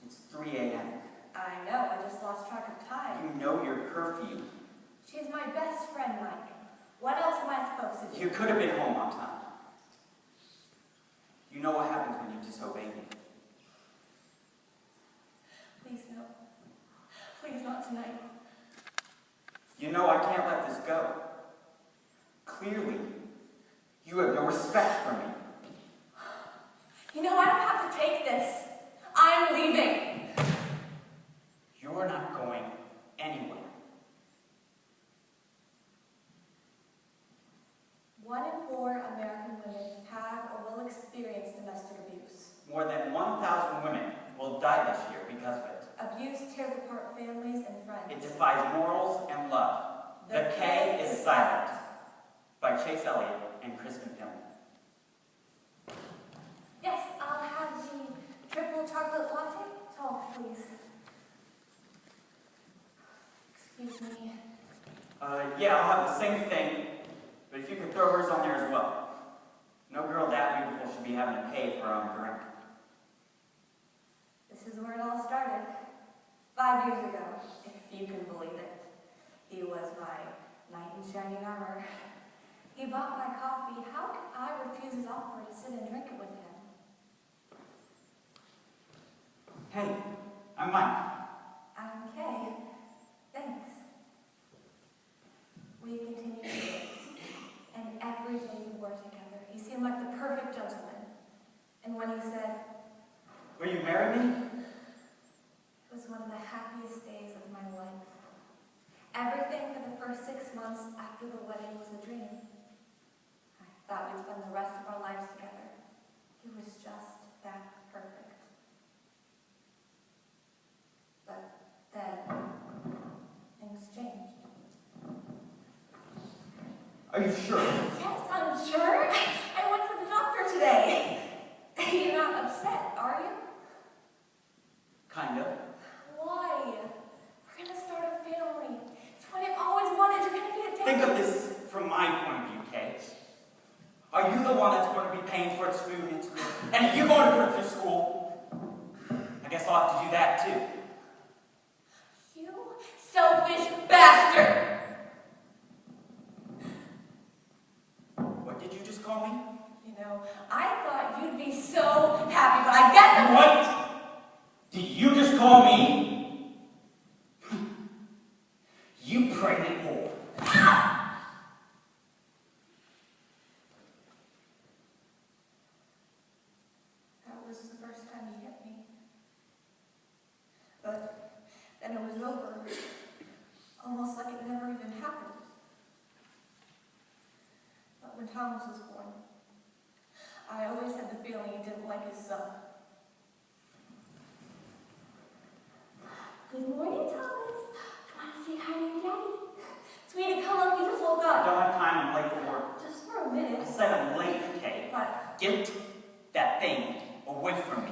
It's 3 a.m. I know, I just lost track of time. You know your curfew. She's my best friend, Mike. What else am I supposed to do? You could have been home on time. You know what happens when you disobey me. Please no. Please not tonight. You know I can't let this go. Clearly, you have no respect for me. You know, I don't have to take this. I'm leaving. You're not going anywhere. 1 in 4 American women have or will experience domestic abuse. More than 1,000 women will die this year because of it. Abuse tears apart families and friends. It defies morals and love. The K is silent. By Chase Elliott and Kristen Hill. Yes, I'll have the triple chocolate latte. Tall, please. Excuse me. Yeah, I'll have the same thing, but if you could throw hers on there as well. No girl that beautiful should be having to pay for her own drink. This is where it all started. 5 years ago, if you can believe it. He was my knight in shining armor. He bought my coffee. How could I refuse his offer to sit and drink it with him? Hey, I'm Mike. I'm Kay. Thanks. We continued to date, and every day we were together. He seemed like the perfect gentleman. And when he said, Will you marry me? it was one of the happiest days of my life. Everything for the first 6 months after the wedding was a dream. I thought we'd spend the rest of our lives together. He was just that perfect. But then, things changed. Are you sure? Yes, I'm sure. I went to the doctor today. You're not upset, are you? Kind of. Why? We're gonna start a family. It's what I've always wanted. You're gonna be a dad. Think of this from my point of view, Kay. Are you the one that's going to be paying for its food and its school? And are you going to put it through school? I guess I'll have to do that too. You selfish bastard! What did you just call me? You know, I thought you'd be so happy, but I guess I'm... What did you just call me? You pregnant whore. That was the first time he hit me. But then it was over. Almost like it never even happened. But when Thomas was born, I always had the feeling he didn't like his son. Good morning, Thomas. Do you want to say hi to your daddy? Sweetie, come up. You just woke I up. don't have time. I'm late for work. Just for a minute. I said I'm late, Kay. But Get that thing away from me.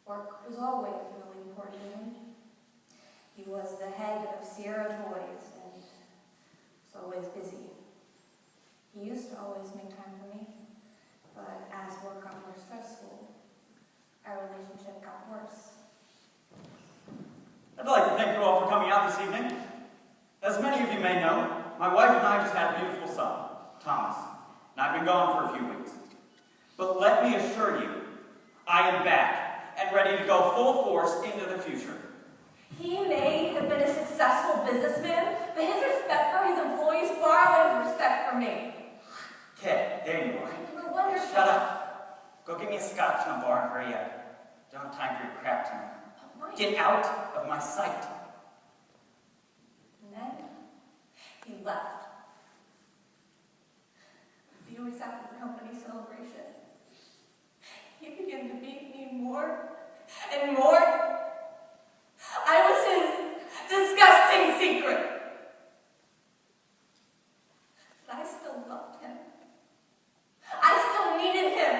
work was always really important to me. He was the head of Sierra Toys and was always busy. He used to always make time for me, but as work got more stressful, our relationship got worse. I'd like to thank you all for coming out this evening. As many of you may know, my wife and I just had a beautiful son, Thomas, and I've been gone for a few weeks. But let me assure you, I am back and ready to go full force into the future. He may have been a successful businessman, but his respect for his employees far outweighs his respect for me. Okay, there you are. You were wonderful. Shut up. Go get me a scotch in a bar and hurry up. Don't have time for your crap tonight. Oh, Mike. Get out of my sight. And then he left. A few weeks after the company celebration, he began to beat me more and more. I was his disgusting secret. But I still loved him. I still needed him.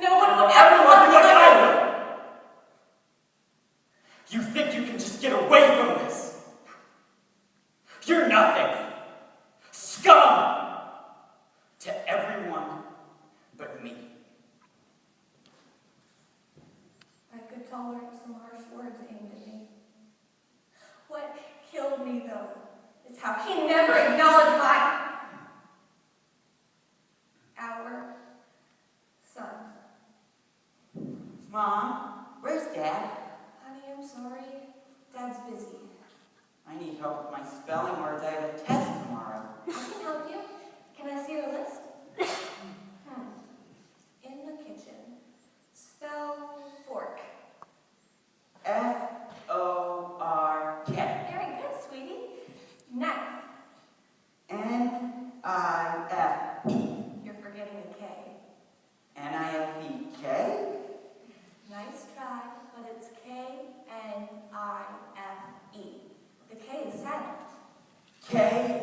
No one would ever love me like I would. You think you can just get away from this? You're nothing. Scum to everyone but me.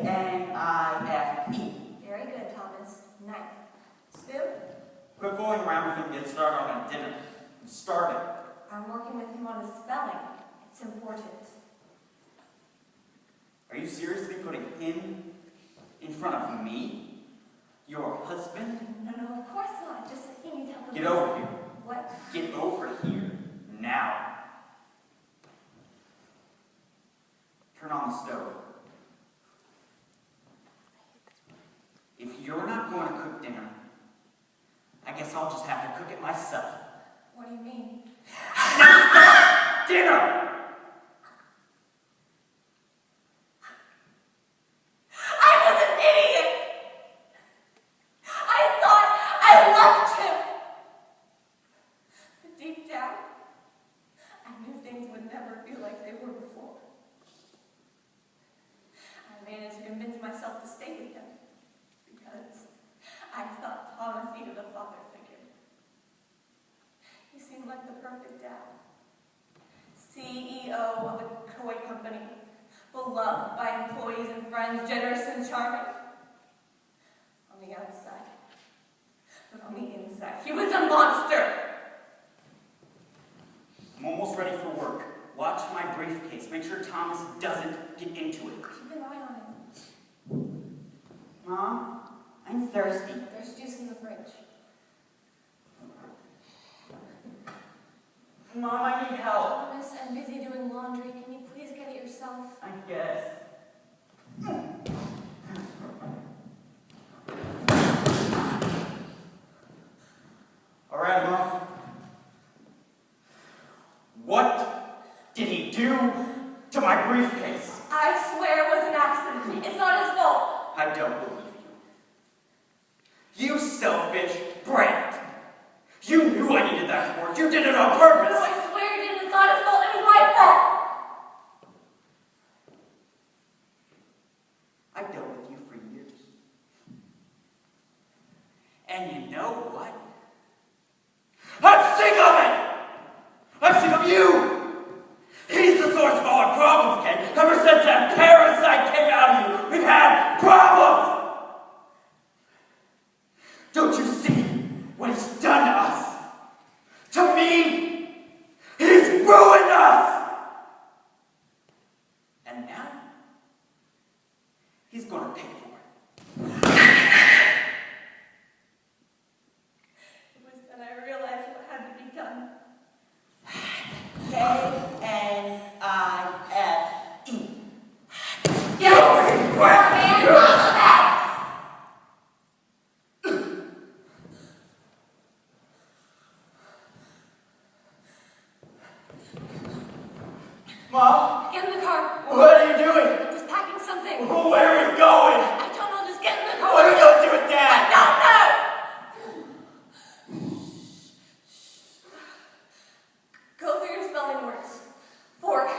K-N-I-F-E. Very good, Thomas. Knife. Spoon? Quit fooling around with him and get started on a dinner. I'm starving. I'm working with him on his spelling. It's important. Are you seriously putting him in front of me? Your husband? No, of course not. Just that he needs help with Get over here. What? Get over here. Now. Turn on the stove. If you're not going to cook dinner, I guess I'll just have to cook it myself. What do you mean? Dinner! Myself to stay with him because I thought Thomas needed a father figure. He seemed like the perfect dad. CEO of a toy company, beloved by employees and friends, generous and charming. On the outside, but on the inside, he was a monster. I'm almost ready for work. Watch my briefcase. Make sure Thomas doesn't get into it. Keep an eye on him. Mom, I'm thirsty. There's juice in the fridge. Mom, I need help. Thomas, I'm busy doing laundry. Can you please get it yourself? I guess. All right, Mom. What did he do to my briefcase? I swear it was an accident. It's not his fault. I don't believe you. You selfish brat. You knew I needed that to work. You did it on purpose. No, I swear you didn't. It's not his fault. It was my fault. I've dealt with you for years. And you know what? I'm sick of it! I'm sick of you! He's the source of all our problems, Ken. Ever since that parasite came out of you, we've had problems! Don't you see what he's done to us? To me, he's ruined us! And now, he's gonna pay for it. It was then I realized what had to be done. K-N-I-F-E. Mom? Get in the car. What are you doing? I'm just packing something. Where are we going? I don't know. Just get in the car. What are we going to do with Dad? I don't know. Go through your spelling words. Fork.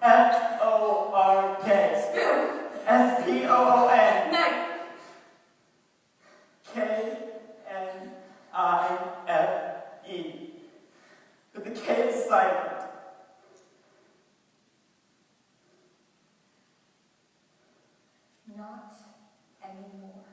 F-O-R-K. Spoon. S-P-O-O-N. Knife. K-N-I-F-E. But the K is silent. Not anymore.